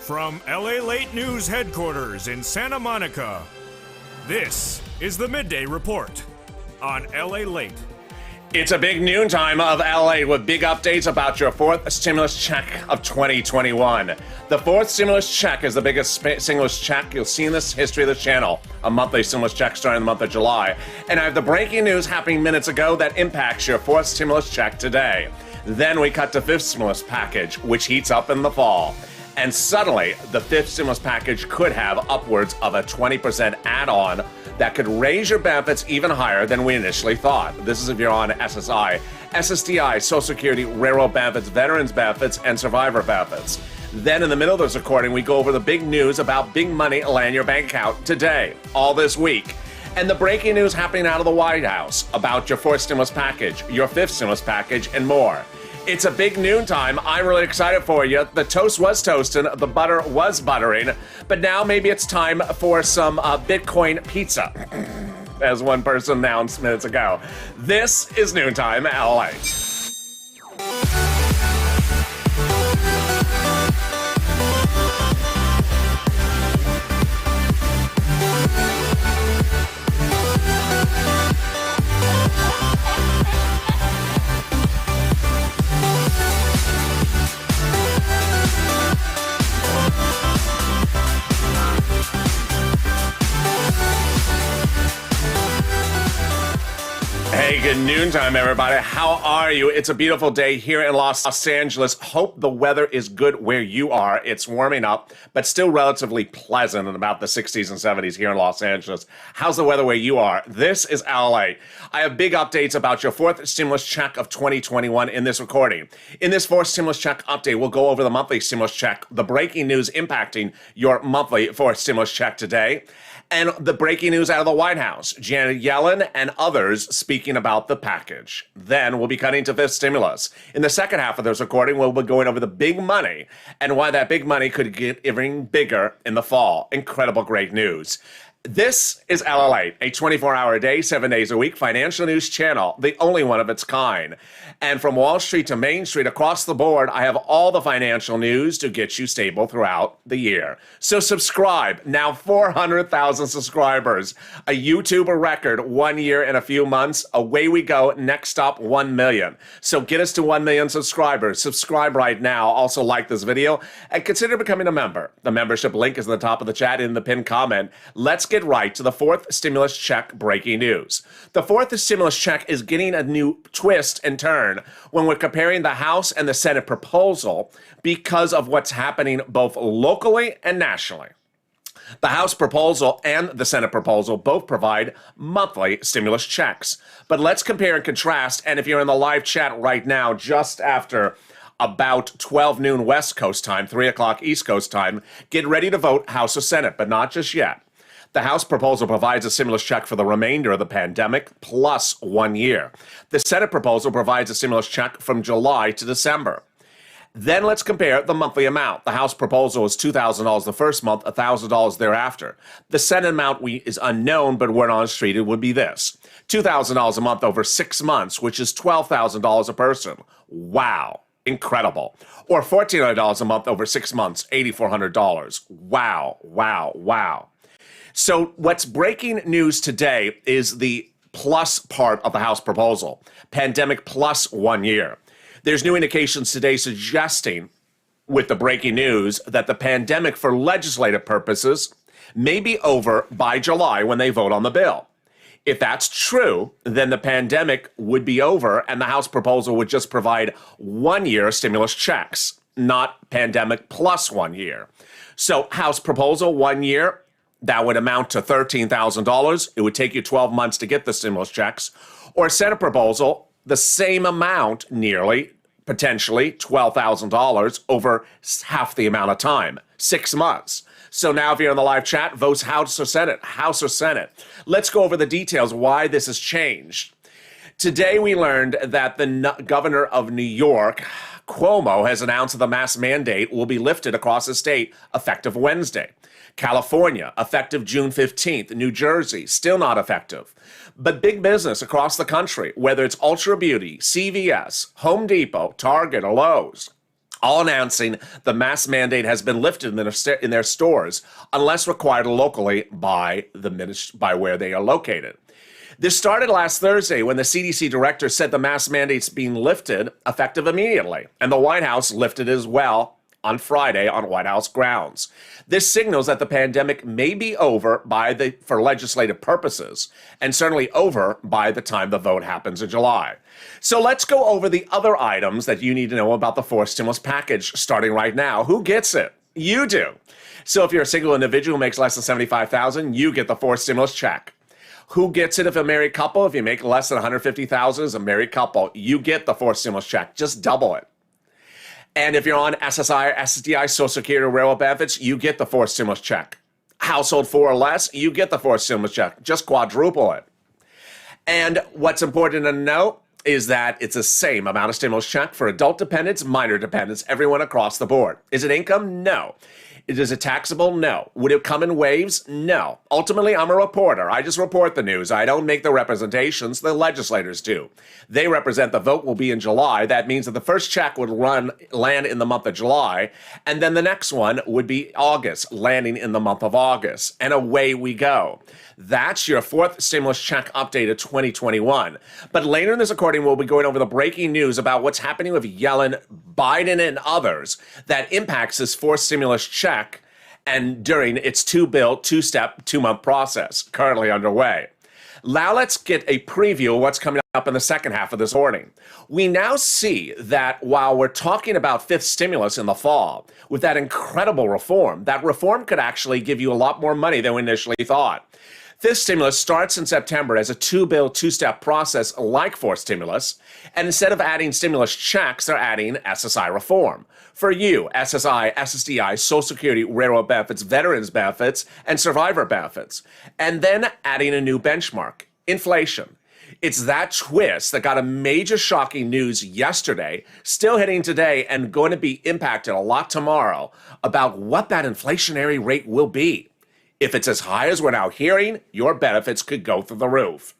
From LALATE News headquarters in Santa Monica, this is the Midday Report on LALATE. It's a big noontime of LA with big updates about your fourth stimulus check of 2021. The fourth stimulus check is the biggest stimulus check you'll see in this history of the channel. A monthly stimulus check starting in the month of July. And I have the breaking news happening minutes ago that impacts your fourth stimulus check today. Then we cut to fifth stimulus package, which heats up in the fall. And suddenly, the fifth stimulus package could have upwards of a 20% add-on that could raise your benefits even higher than we initially thought. This is if you're on SSI, SSDI, Social Security, Railroad benefits, Veterans benefits, and Survivor benefits. Then in the middle of this recording, we go over the big news about big money landing your bank account today, all this week. And the breaking news happening out of the White House about your fourth stimulus package, your fifth stimulus package, and more. It's a big noontime. I'm really excited for you. The toast was toasting, the butter was buttering, but now maybe it's time for some Bitcoin pizza, as one person announced minutes ago. This is Noontime LA. Hey, good noontime, everybody. How are you? It's a beautiful day here in Los Angeles. Hope the weather is good where you are. It's warming up, but still relatively pleasant in about the 60s and 70s here in Los Angeles. How's the weather where you are? This is LA. I have big updates about your fourth stimulus check of 2021 in this recording. In this fourth stimulus check update, we'll go over the monthly stimulus check, the breaking news impacting your monthly fourth stimulus check today, and the breaking news out of the White House, Janet Yellen and others speaking about the package. Then we'll be cutting to fifth stimulus. In the second half of this recording, we'll be going over the big money and why that big money could get even bigger in the fall. Incredible, great news. This is LALATE, a 24-hour a day, 7 days a week financial news channel, the only one of its kind. And from Wall Street to Main Street, across the board, I have all the financial news to get you stable throughout the year. So subscribe. Now 400,000 subscribers, a YouTuber record, 1 year and a few months. Away we go. Next up, 1 million. So get us to 1 million subscribers. Subscribe right now. Also like this video and consider becoming a member. The membership link is at the top of the chat in the pinned comment. Let's get right to the fourth stimulus check breaking news. The fourth stimulus check is getting a new twist and turn when we're comparing the House and the Senate proposal because of what's happening both locally and nationally. The House proposal and the Senate proposal both provide monthly stimulus checks. But let's compare and contrast, and if you're in the live chat right now, just after about 12 noon West Coast time, 3 o'clock East Coast time, get ready to vote House or Senate, but not just yet. The House proposal provides a stimulus check for the remainder of the pandemic plus 1 year. The Senate proposal provides a stimulus check from July to December. Then let's compare the monthly amount. The House proposal is $2,000 the first month, $1,000 thereafter. The Senate amount is unknown, but word on the street it would be this: $2,000 a month over 6 months, which is $12,000 a person. Wow. Incredible. Or $1,400 a month over 6 months, $8,400. Wow, wow, wow. So what's breaking news today is the plus part of the House proposal, pandemic plus 1 year. There's new indications today suggesting, with the breaking news, that the pandemic for legislative purposes may be over by July when they vote on the bill. If that's true, then the pandemic would be over and the House proposal would just provide 1 year stimulus checks, not pandemic plus 1 year. So House proposal 1 year, that would amount to $13,000. It would take you 12 months to get the stimulus checks. Or Senate proposal, the same amount, nearly, potentially $12,000 over half the amount of time, 6 months. So now if you're in the live chat, vote House or Senate, House or Senate. Let's go over the details why this has changed. Today we learned that the governor of New York, Cuomo, has announced that the mask mandate will be lifted across the state effective Wednesday. California, effective June 15th. New Jersey, still not effective. But big business across the country, whether it's Ultra Beauty, CVS, Home Depot, Target, or Lowe's, all announcing the mask mandate has been lifted in their stores unless required locally by where they are located. This started last Thursday when the CDC director said the mask mandate's being lifted effective immediately, and the White House lifted it as well on Friday on White House grounds. This signals that the pandemic may be over for legislative purposes, and certainly over by the time the vote happens in July. So let's go over the other items that you need to know about the fourth stimulus package starting right now. Who gets it? You do. So if you're a single individual who makes less than $75,000, you get the fourth stimulus check. Who gets it if a married couple? If you make less than $150,000 as a married couple, you get the fourth stimulus check. Just double it. And if you're on SSI or SSDI, Social Security or Railroad benefits, you get the fourth stimulus check. Household 4 or less, you get the fourth stimulus check. Just quadruple it. And what's important to know is that it's the same amount of stimulus check for adult dependents, minor dependents, everyone across the board. Is it income? No. Is it taxable? No. Would it come in waves? No. Ultimately, I'm a reporter. I just report the news. I don't make the representations. The legislators do. They represent the vote will be in July. That means that the first check would land in the month of July, and then the next one would be August, landing in the month of August. And away we go. That's your fourth stimulus check update of 2021. But later in this recording, we'll be going over the breaking news about what's happening with Yellen, Biden, and others that impacts this fourth stimulus check and during its two-step, 2-month process currently underway. Now let's get a preview of what's coming up in the second half of this recording. We now see that while we're talking about fifth stimulus in the fall, with that incredible reform, that reform could actually give you a lot more money than we initially thought. Fifth stimulus starts in September as a two-step process like fourth stimulus, and instead of adding stimulus checks, they're adding SSI reform. For you, SSI, SSDI, Social Security, Railroad benefits, veterans benefits, and survivor benefits. And then adding a new benchmark, inflation. It's that twist that got a major shocking news yesterday, still hitting today, and going to be impacted a lot tomorrow about what that inflationary rate will be. If it's as high as we're now hearing, your benefits could go through the roof.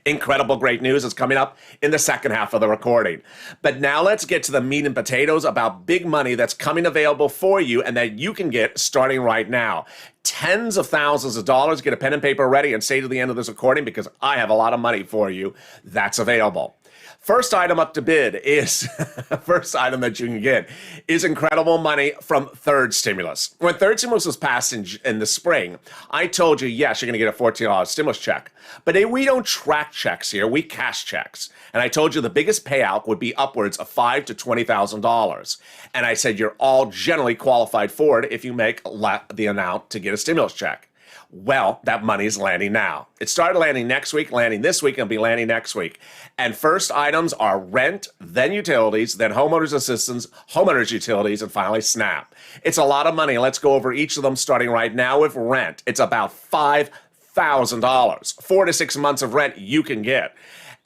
Incredible great news is coming up in the second half of the recording. But now let's get to the meat and potatoes about big money that's coming available for you and that you can get starting right now. Tens of thousands of dollars. Get a pen and paper ready and stay to the end of this recording because I have a lot of money for you that's available. First item up to bid is, first item that you can get is incredible money from third stimulus. When third stimulus was passed in the spring, I told you, yes, you're going to get a $14 stimulus check. But we don't track checks here, we cash checks. And I told you the biggest payout would be upwards of $5,000 to $20,000. And I said you're all generally qualified for it if you make the amount to get a stimulus check. Well, that money's landing now. It started landing next week, landing this week, and be landing next week. And first items are rent, then utilities, then homeowners assistance, homeowners utilities, and finally SNAP. It's a lot of money. Let's go over each of them starting right now with rent. It's about $5,000. 4 to 6 months of rent you can get.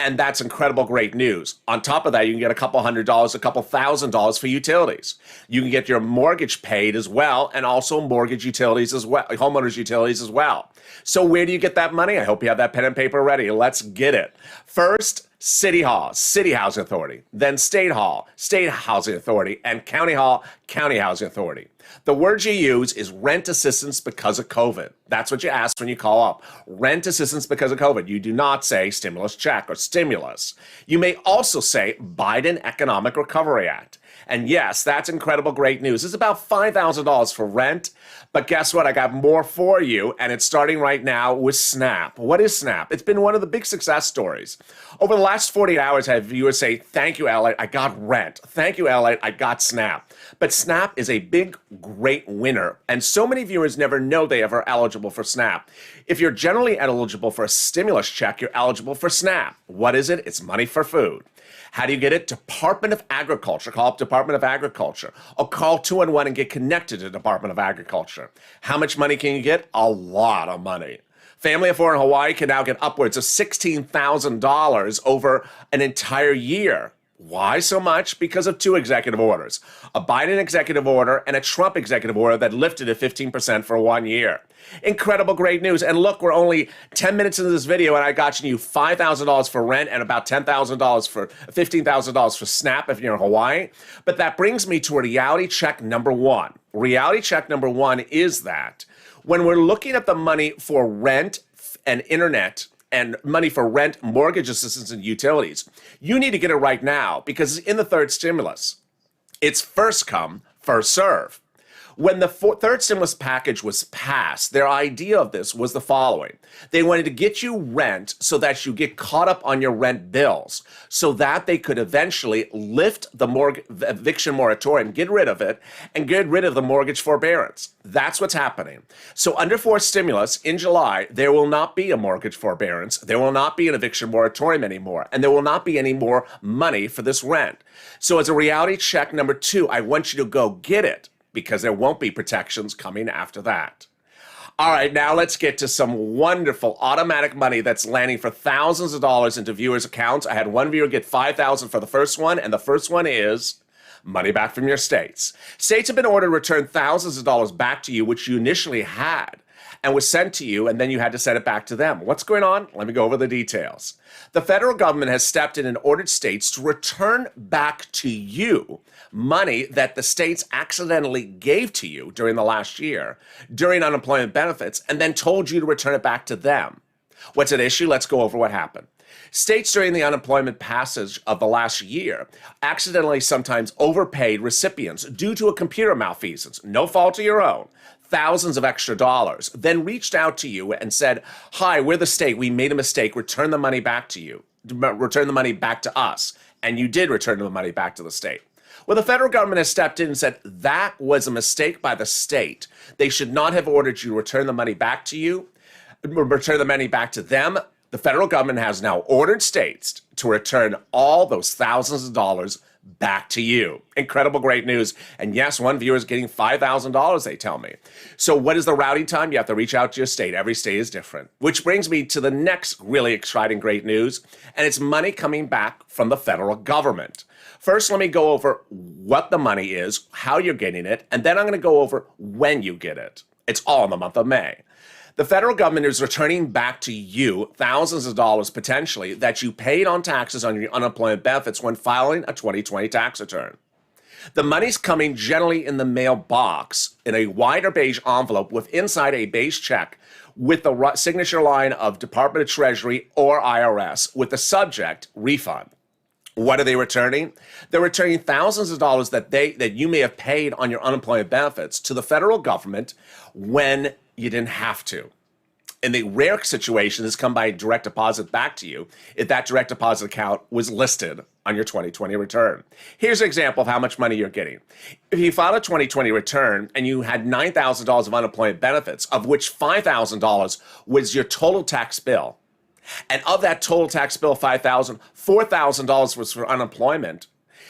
And that's incredible, great news. On top of that, you can get a couple $100, a couple $1,000 for utilities. You can get your mortgage paid as well, and also mortgage utilities as well, homeowners utilities as well. So where do you get that money? I hope you have that pen and paper ready. Let's get it. First, City Hall, City Housing Authority, then State Hall, State Housing Authority, and County Hall, County Housing Authority. The word you use is rent assistance because of COVID. That's what you ask when you call up. Rent assistance because of COVID. You do not say stimulus check or stimulus. You may also say Biden Economic Recovery Act. And yes, that's incredible, great news. It's about $5,000 for rent. But guess what? I got more for you, and it's starting right now with SNAP. What is SNAP? It's been one of the big success stories. Over the last 48 hours, I had viewers say, thank you, LALATE, I got rent. Thank you, LALATE, I got SNAP. But SNAP is a big, great winner, and so many viewers never know they are eligible for SNAP. If you're generally eligible for a stimulus check, you're eligible for SNAP. What is it? It's money for food. How do you get it? Department of Agriculture. Call up Department of Agriculture. Or call 211 and get connected to Department of Agriculture. How much money can you get? A lot of money. Family of 4 in Hawaii can now get upwards of $16,000 over an entire year. Why so much? Because of two executive orders, a Biden executive order and a Trump executive order that lifted it 15% for 1 year. Incredible, great news. And look, we're only 10 minutes into this video and I got you $5,000 for rent and about $10,000 for $15,000 for SNAP if you're in Hawaii. But that brings me to a reality check number one. Reality check number one is that when we're looking at the money for rent and internet and money for rent, mortgage assistance, and utilities, you need to get it right now because in the third stimulus, it's first come, first serve. When the third stimulus package was passed, their idea of this was the following. They wanted to get you rent so that you get caught up on your rent bills so that they could eventually lift the eviction moratorium, get rid of it, and get rid of the mortgage forbearance. That's what's happening. So under fourth stimulus in July, there will not be a mortgage forbearance. There will not be an eviction moratorium anymore, and there will not be any more money for this rent. So as a reality check number two, I want you to go get it, because there won't be protections coming after that. All right, now let's get to some wonderful automatic money that's landing for thousands of dollars into viewers' accounts. I had one viewer get $5,000 for the first one, and the first one is money back from your states. States have been ordered to return thousands of dollars back to you, which you initially had and was sent to you, and then you had to send it back to them. What's going on? Let me go over the details. The federal government has stepped in and ordered states to return back to you money that the states accidentally gave to you during the last year, during unemployment benefits, and then told you to return it back to them. What's at issue? Let's go over what happened. States during the unemployment passage of the last year accidentally sometimes overpaid recipients due to a computer malfeasance, no fault of your own, thousands of extra dollars, then reached out to you and said, hi, we're the state, we made a mistake, return the money back to you, return the money back to us. And you did return the money back to the state. Well, the federal government has stepped in and said that was a mistake by the state. They should not have ordered you to return the money back to you, return the money back to them. The federal government has now ordered states to return all those thousands of dollars back to you. Incredible, great news. And yes, one viewer is getting $5,000, they tell me. So what is the routing time? You have to reach out to your state. Every state is different. Which brings me to the next really exciting, great news. And it's money coming back from the federal government. First, let me go over what the money is, how you're getting it, and then I'm going to go over when you get it. It's all in the month of May. The federal government is returning back to you thousands of dollars potentially that you paid on taxes on your unemployment benefits when filing a 2020 tax return. The money's coming generally in the mailbox in a wider beige envelope with inside a beige check with the signature line of Department of Treasury or IRS with the subject refund. What are they returning? They're returning thousands of dollars that you may have paid on your unemployment benefits to the federal government when you didn't have to. In the rare situation, this come by direct deposit back to you if that direct deposit account was listed on your 2020 return. Here's an example of how much money you're getting. If you filed a 2020 return and you had $9,000 of unemployment benefits, of which $5,000 was your total tax bill, and of that total tax bill of $5,000, $4,000 was for unemployment,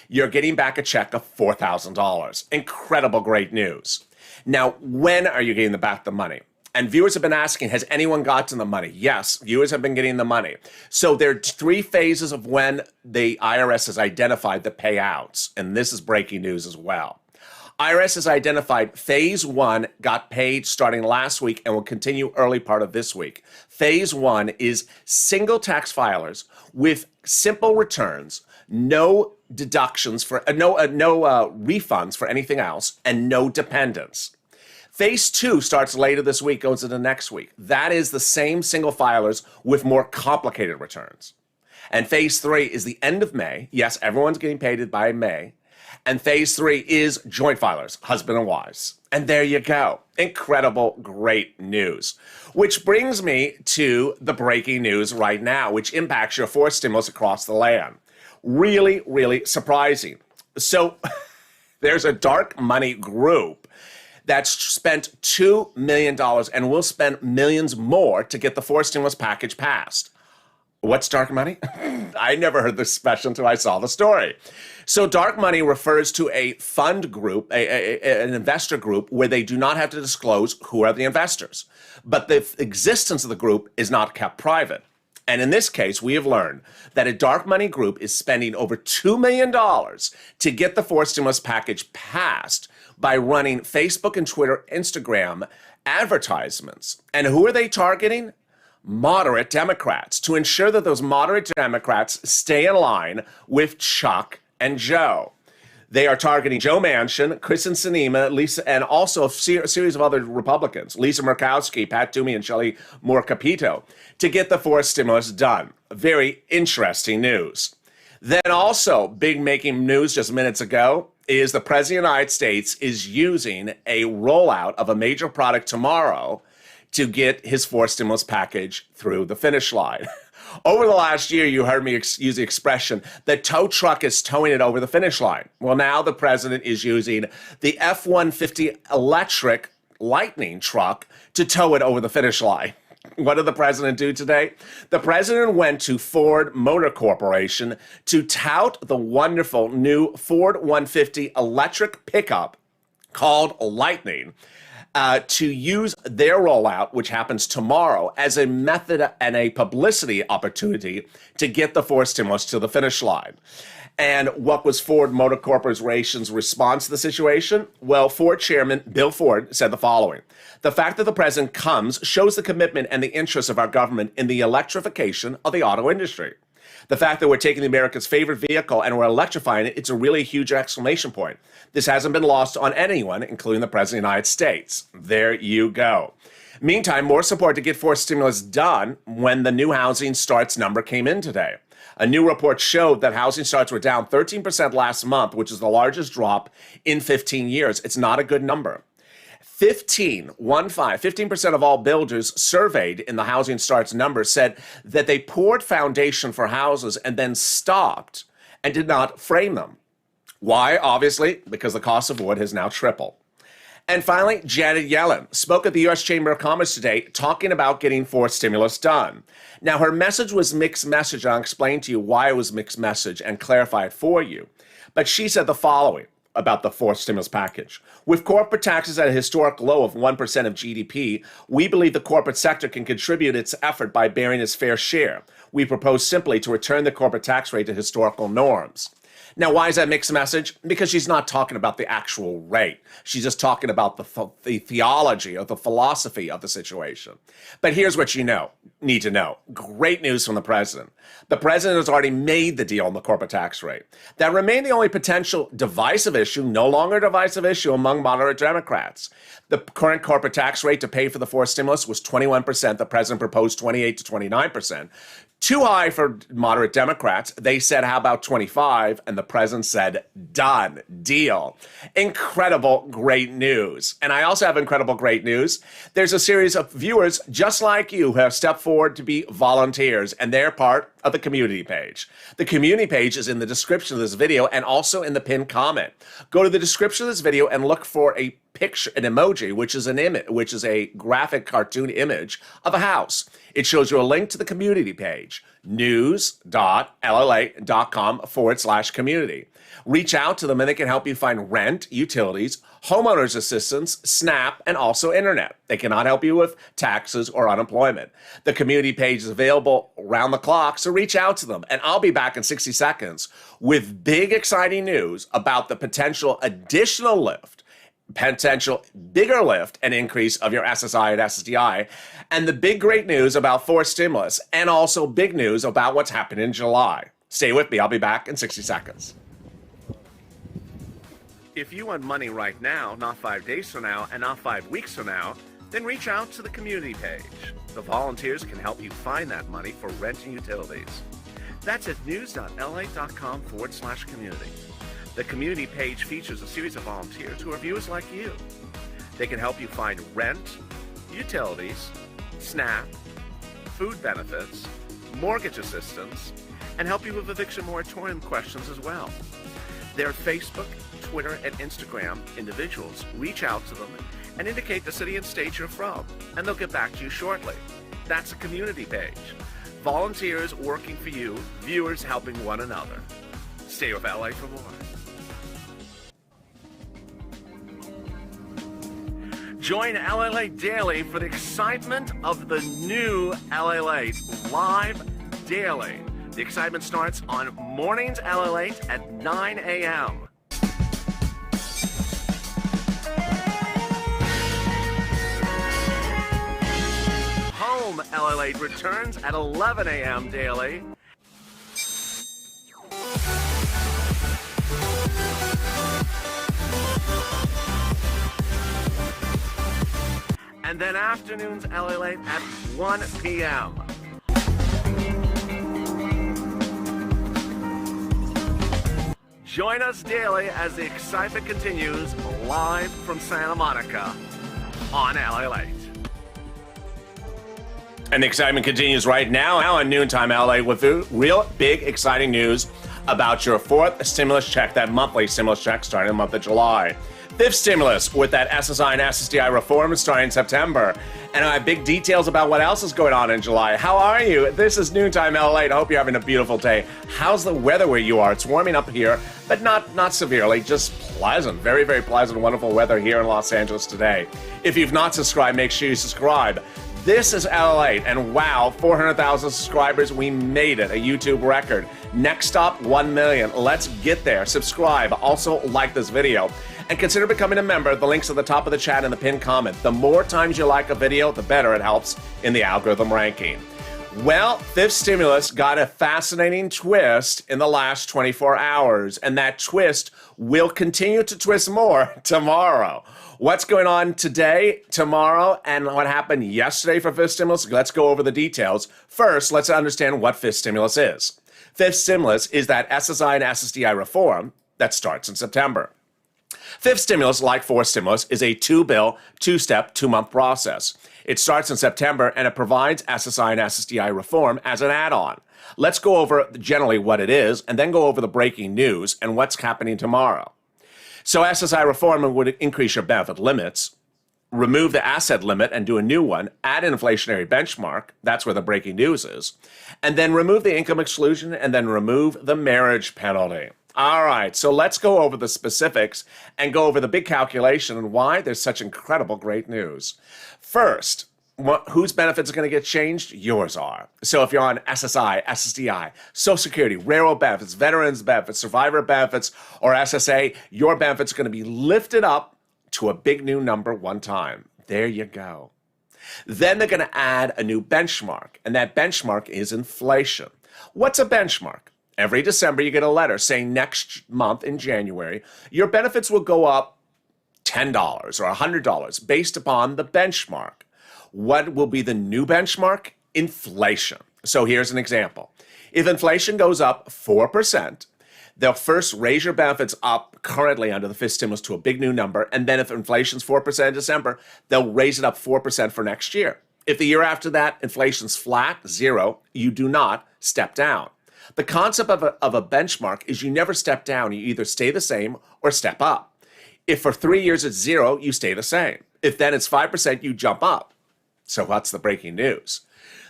you're getting back a check of $4,000. Incredible, great news. Now, when are you getting back the money? And viewers have been asking, has anyone gotten the money? Yes, viewers have been getting the money. So there are three phases of when the IRS has identified the payouts, and this is breaking news as well. IRS has identified phase one got paid starting last week and will continue early part of this week. Phase one is single tax filers with simple returns, no deductions for no refunds for anything else, and no dependents. Phase two starts later this week, goes into next week. That is the same single filers with more complicated returns. And phase three is the end of May. Yes, everyone's getting paid by May. And phase three is joint filers, husband and wives. And there you go. Incredible, great news. Which brings me to the breaking news right now, which impacts your fourth stimulus across the land. Really, really surprising. So there's a dark money group that's spent $2 million and will spend millions more to get the fourth stimulus package passed. What's dark money? I never heard this special until I saw the story. So dark money refers to a fund group, an investor group, where they do not have to disclose who are the investors. But the existence of the group is not kept private. And in this case, we have learned that a dark money group is spending over $2 million to get the forced stimulus package passed by running Facebook and Twitter, Instagram advertisements. And who are they targeting? Moderate Democrats, to ensure that those moderate Democrats stay in line with Chuck and Joe. They are targeting Joe Manchin, Kristen Sinema, Lisa, and also a series of other Republicans, Lisa Murkowski, Pat Toomey, and Shelley Moore Capito, to get the forced stimulus done. Very interesting news. Then also, big making news just minutes ago is the President of the United States is using a rollout of a major product tomorrow to get his forced stimulus package through the finish line. Over the last year, you heard me use the expression, the tow truck is towing it over the finish line. Well, now the president is using the F-150 electric lightning truck to tow it over the finish line. What did the president do today? The president went to Ford Motor Corporation to tout the wonderful new Ford 150 electric pickup called Lightning, to use their rollout, which happens tomorrow, as a method and a publicity opportunity to get the forced stimulus to the finish line. And what was Ford Motor Corporation's response to the situation? Well, Ford chairman Bill Ford said the following: "The fact that the president comes shows the commitment and the interest of our government in the electrification of the auto industry. The fact that we're taking America's favorite vehicle and we're electrifying it, it's a really huge exclamation point. This hasn't been lost on anyone, including the President of the United States." There you go. Meantime, more support to get forced stimulus done when the new housing starts number came in today. A new report showed that housing starts were down 13% last month, which is the largest drop in 15 years. It's not a good number. 15% of all builders surveyed in the housing starts number said that they poured foundation for houses and then stopped and did not frame them. Why? Obviously, because the cost of wood has now tripled. And finally, Janet Yellen spoke at the U.S. Chamber of Commerce today talking about getting forced stimulus done. Now, her message was mixed message. I'll explain to you why it was mixed message and clarify it for you. But she said the following about the forced stimulus package. With corporate taxes at a historic low of 1% of GDP, we believe the corporate sector can contribute its effort by bearing its fair share. We propose simply to return the corporate tax rate to historical norms. Now, why is that mixed message? Because she's not talking about the actual rate. She's just talking about the theology or the philosophy of the situation. But here's what you need to know. Great news from the president. The president has already made the deal on the corporate tax rate. That remained the only potential divisive issue, no longer a divisive issue among moderate Democrats. The current corporate tax rate to pay for the forced stimulus was 21%. The president proposed 28 to 29%. Too high for moderate Democrats. They said, how about 25? And the president said, done, deal. Incredible, great news. And I also have incredible, great news. There's a series of viewers just like you who have stepped forward to be volunteers, and they're part of the community page. The community page is in the description of this video and also in the pinned comment. Go to the description of this video and look for a picture, an emoji, which is an image, which is a graphic cartoon image of a house. It shows you a link to the community page, news.lalate.com/community. Reach out to them and they can help you find rent, utilities, homeowners assistance, SNAP, and also internet. They cannot help you with taxes or unemployment. The community page is available around the clock, so reach out to them. And I'll be back in 60 seconds with big, exciting news about the potential additional lift, potential bigger lift and increase of your SSI and SSDI, and the big great news about forced stimulus, and also big news about what's happening in July. Stay with me. I'll be back in 60 seconds. If you want money right now, not 5 days from now, and not 5 weeks from now, then reach out to the community page. The volunteers can help you find that money for rent and utilities. That's at news.lalate.com/community. The community page features a series of volunteers who are viewers like you. They can help you find rent, utilities, SNAP, food benefits, mortgage assistance, and help you with eviction moratorium questions as well. Their Facebook, Twitter, and Instagram individuals reach out to them and indicate the city and state you're from, and they'll get back to you shortly. That's a community page. Volunteers working for you, viewers helping one another. Stay with LA for more. Join LALATE Daily for the excitement of the new LALATE live daily. The excitement starts on mornings LALATE at 9 a.m. Home LALATE returns at 11 a.m. daily. And then afternoons LALATE at 1 p.m. Join us daily as the excitement continues live from Santa Monica on LALATE. And the excitement continues right now on Noontime LA with real big exciting news about your fourth stimulus check, that monthly stimulus check starting in the month of July. Fifth stimulus with that SSI and SSDI reform starting in September. And I have big details about what else is going on in July. How are you? This is Noontime LA. I hope you're having a beautiful day. How's the weather where you are? It's warming up here, but not severely, just pleasant. Very, very pleasant, wonderful weather here in Los Angeles today. If you've not subscribed, make sure you subscribe. This is LALATE, and wow, 400,000 subscribers. We made it, a YouTube record. Next stop, 1 million. Let's get there. Subscribe. Also, like this video. And consider becoming a member. The link's at the top of the chat and the pinned comment. The more times you like a video, the better it helps in the algorithm ranking. Well, fifth stimulus got a fascinating twist in the last 24 hours, and that twist will continue to twist more tomorrow. What's going on today, tomorrow, and what happened yesterday for fifth stimulus? Let's go over the details. First, let's understand what fifth stimulus is. Fifth stimulus is that SSI and SSDI reform that starts in September. Fifth stimulus, like fourth stimulus, is a two-bill, two-step, two-month process. It starts in September, and it provides SSI and SSDI reform as an add-on. Let's go over generally what it is, and then go over the breaking news and what's happening tomorrow. So SSI reform would increase your benefit limits, remove the asset limit and do a new one, add an inflationary benchmark, that's where the breaking news is, and then remove the income exclusion, and then remove the marriage penalty. All right, so let's go over the specifics and go over the big calculation and why there's such incredible great news. First, whose benefits are going to get changed? Yours are. So if you're on SSI, SSDI, Social Security, railroad benefits, veterans benefits, survivor benefits, or SSA, your benefits are going to be lifted up to a big new number one time. There you go. Then they're going to add a new benchmark, and that benchmark is inflation. What's a benchmark? Every December, you get a letter saying next month in January, your benefits will go up $10 or $100 based upon the benchmark. What will be the new benchmark? Inflation. So here's an example. If inflation goes up 4%, they'll first raise your benefits up currently under the fifth stimulus to a big new number, and then if inflation's 4% in December, they'll raise it up 4% for next year. If the year after that, inflation's flat, zero, you do not step down. The concept of a benchmark is you never step down. You either stay the same or step up. If for 3 years it's zero, you stay the same. If then it's 5%, you jump up. So what's the breaking news?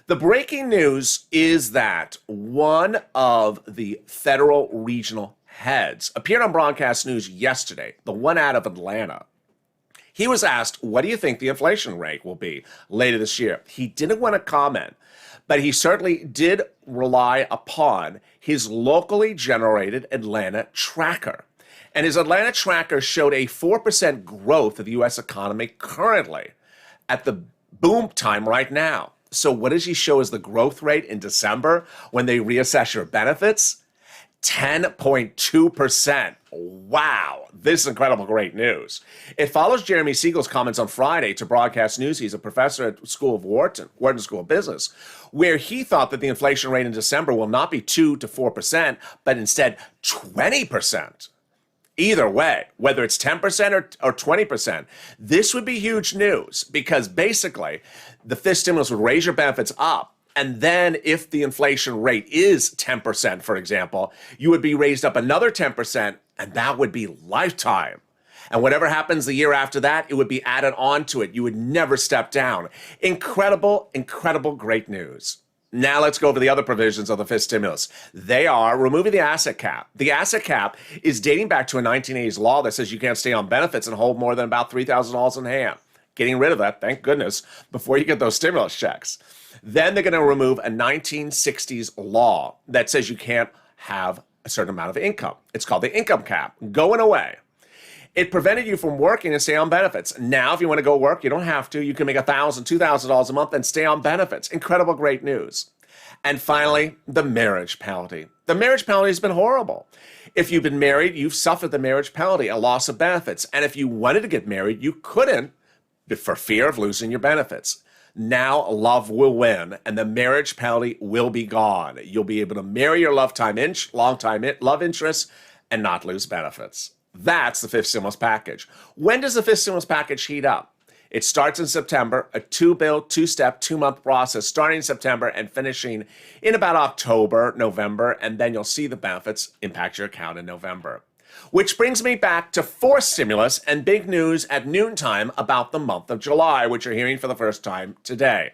The breaking news is that one of the federal regional heads appeared on broadcast news yesterday, the one out of Atlanta. He was asked, what do you think the inflation rate will be later this year? He didn't want to comment, but he certainly did rely upon his locally generated Atlanta tracker. And his Atlanta tracker showed a 4% growth of the U.S. economy currently at the boom time right now. So what does he show as the growth rate in December when they reassess your benefits? 10.2%. Wow, this is incredible, great news. It follows Jeremy Siegel's comments on Friday to broadcast news. He's a professor at School of Wharton School of Business, where he thought that the inflation rate in December will not be 2 to 4%, but instead 20%. Either way, whether it's 10% or 20%, this would be huge news because basically the fifth stimulus would raise your benefits up. And then if the inflation rate is 10%, for example, you would be raised up another 10%, and that would be lifetime. And whatever happens the year after that, it would be added on to it. You would never step down. Incredible, incredible, great news. Now let's go over the other provisions of the fifth stimulus. They are removing the asset cap. The asset cap is dating back to a 1980s law that says you can't stay on benefits and hold more than about $3,000 in hand. getting rid of that, thank goodness, before you get those stimulus checks. Then they're going to remove a 1960s law that says you can't have a certain amount of income. It's called the income cap, going away. It prevented you from working and stay on benefits. Now, if you want to go work, you don't have to. You can make $1,000, $2,000 a month and stay on benefits. Incredible, great news. And finally, the marriage penalty. The marriage penalty has been horrible. If you've been married, you've suffered the marriage penalty, a loss of benefits. And if you wanted to get married, you couldn't for fear of losing your benefits. Now love will win and the marriage penalty will be gone. You'll be able to marry your longtime love interest and not lose benefits. That's the fifth stimulus package. When does the fifth stimulus package heat up? It starts in September, a two-bill, two-step, two-month process starting in September and finishing in about October, November, and then you'll see the benefits impact your account in November. Which brings me back to fourth stimulus and big news at noontime about the month of July, which you're hearing for the first time today.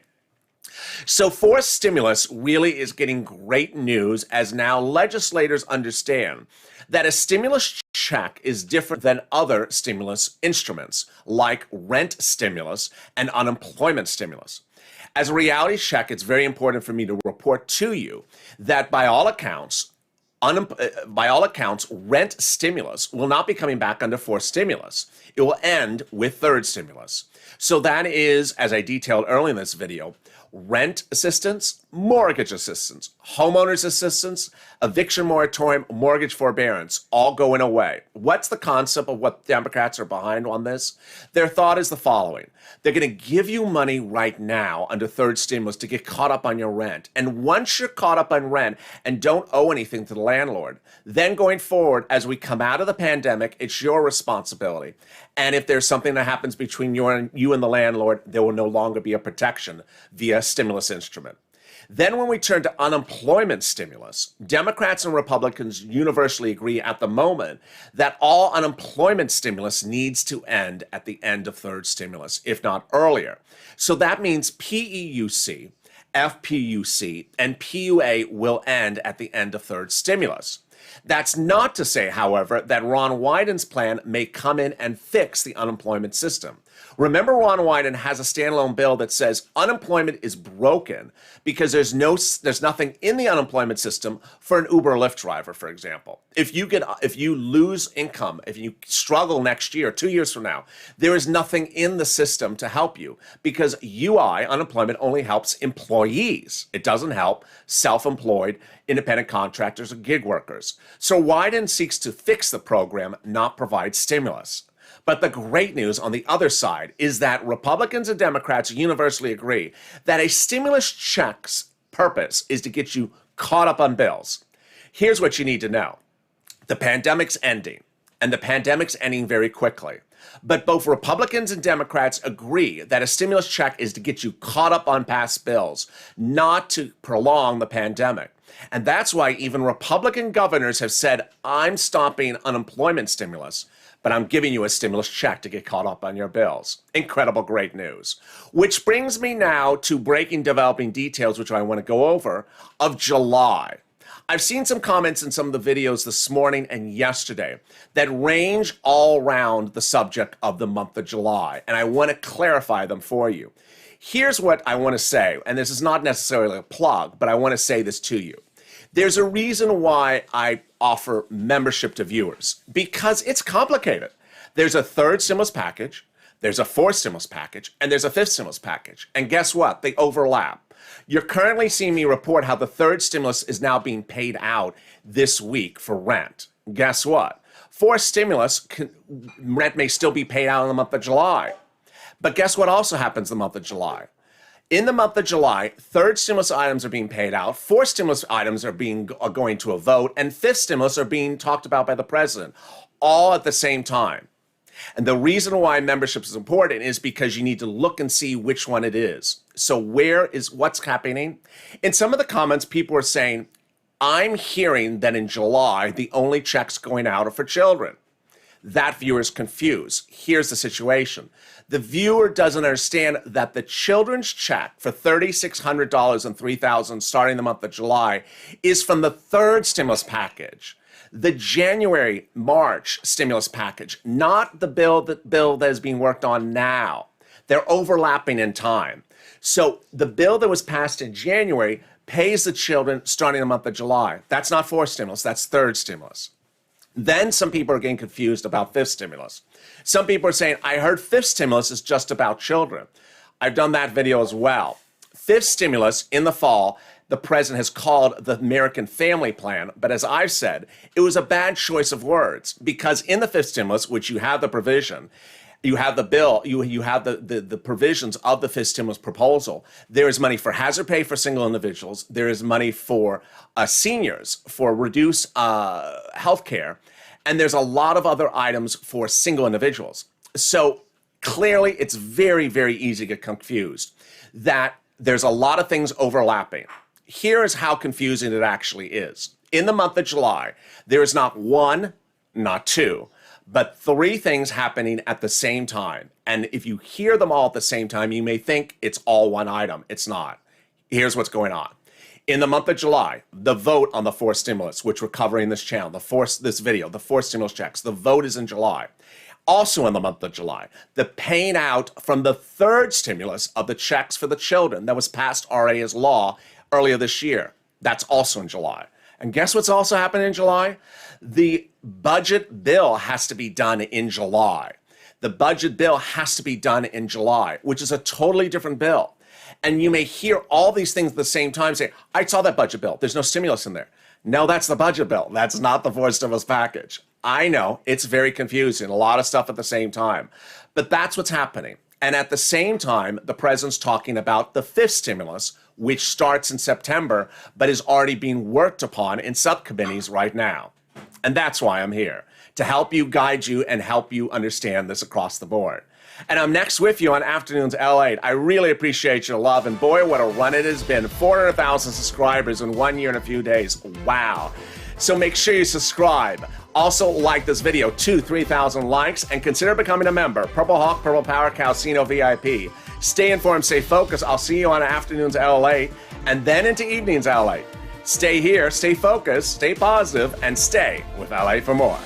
So fourth stimulus really is getting great news as now legislators understand that a stimulus check is different than other stimulus instruments like rent stimulus and unemployment stimulus. As a reality check, it's very important for me to report to you that by all accounts, rent stimulus will not be coming back under fourth stimulus. It will end with third stimulus. So that is, as I detailed earlier in this video, rent assistance, mortgage assistance, homeowners assistance, eviction moratorium, mortgage forbearance, all going away. What's the concept of what Democrats are behind on this? Their thought is the following. They're going to give you money right now under third stimulus to get caught up on your rent. And once you're caught up on rent and don't owe anything to the landlord, then going forward, as we come out of the pandemic, it's your responsibility. And if there's something that happens between you and the landlord, there will no longer be a protection via stimulus instrument. Then when we turn to unemployment stimulus, Democrats and Republicans universally agree at the moment that all unemployment stimulus needs to end at the end of third stimulus, if not earlier. So that means PEUC, FPUC, and PUA will end at the end of third stimulus. That's not to say, however, that Ron Wyden's plan may come in and fix the unemployment system. Remember, Ron Wyden has a standalone bill that says unemployment is broken because there's nothing in the unemployment system for an Uber or Lyft driver, for example. If you lose income, if you struggle next year, 2 years from now, there is nothing in the system to help you because unemployment, only helps employees. It doesn't help self-employed, independent contractors, or gig workers. So Wyden seeks to fix the program, not provide stimulus. But the great news on the other side is that Republicans and Democrats universally agree that a stimulus check's purpose is to get you caught up on bills. Here's what you need to know. The pandemic's ending, and the pandemic's ending very quickly. But both Republicans and Democrats agree that a stimulus check is to get you caught up on past bills, not to prolong the pandemic. And that's why even Republican governors have said, I'm stopping unemployment stimulus, but I'm giving you a stimulus check to get caught up on your bills. Incredible, great news. Which brings me now to breaking developing details, which I want to go over, of July. I've seen some comments in some of the videos this morning and yesterday that range all around the subject of the month of July, and I want to clarify them for you. Here's what I want to say, and this is not necessarily a plug, but I want to say this to you. There's a reason why I offer membership to viewers, because it's complicated. There's a third stimulus package, there's a fourth stimulus package, and there's a fifth stimulus package. And guess what? They overlap. You're currently seeing me report how the third stimulus is now being paid out this week for rent. Guess what? Fourth stimulus, rent may still be paid out in the month of July. But guess what also happens in the month of July? In the month of July, third stimulus items are being paid out, fourth stimulus items are going to a vote, and fifth stimulus are being talked about by the president, all at the same time. And the reason why membership is important is because you need to look and see which one it is. So what's happening? In some of the comments, people are saying, I'm hearing that in July, the only checks going out are for children. That viewer is confused. Here's the situation. The viewer doesn't understand that the children's check for $3,600 and $3,000 starting the month of July is from the third stimulus package, the January-March stimulus package, not the bill that is being worked on now. They're overlapping in time. So the bill that was passed in January pays the children starting the month of July. That's not fourth stimulus, that's third stimulus. Then some people are getting confused about fifth stimulus. Some people are saying, I heard fifth stimulus is just about children. I've done that video as well. Fifth stimulus in the fall, the president has called the American Family Plan, but as I've said, it was a bad choice of words because in the fifth stimulus, which you have the provision, you have the bill, you have the provisions of the fifth stimulus proposal. There is money for hazard pay for single individuals. There is money for seniors, for reduced health care. And there's a lot of other items for single individuals. So clearly, it's very, very easy to get confused that there's a lot of things overlapping. Here is how confusing it actually is. In the month of July, there is not one, not two, but three things happening at the same time. And if you hear them all at the same time, you may think it's all one item. It's not. Here's what's going on. In the month of July, the vote on the fourth stimulus, which we're covering in this channel, the fourth stimulus checks, the vote is in July. Also in the month of July, the paying out from the third stimulus of the checks for the children that was passed already as law earlier this year. That's also in July. And guess what's also happening in July? The budget bill has to be done in July. The budget bill has to be done in July, which is a totally different bill. And you may hear all these things at the same time say, I saw that budget bill. There's no stimulus in there. No, that's the budget bill. That's not the fourth stimulus package. I know it's very confusing, a lot of stuff at the same time, but that's what's happening. And at the same time, the president's talking about the fifth stimulus, which starts in September, but is already being worked upon in subcommittees right now. And that's why I'm here, to help you, guide you, and help you understand this across the board. And I'm next with you on Afternoons LALATE. I really appreciate your love, and boy, what a run it has been. 400,000 subscribers in 1 year and a few days. Wow. So make sure you subscribe. Also like this video, 3,000 likes, and consider becoming a member. Purple Hawk, Purple Power, Calcino VIP. Stay informed, stay focused. I'll see you on Afternoons LALATE, and then into Evenings LALATE. Stay here, stay focused, stay positive, and stay with LA for more.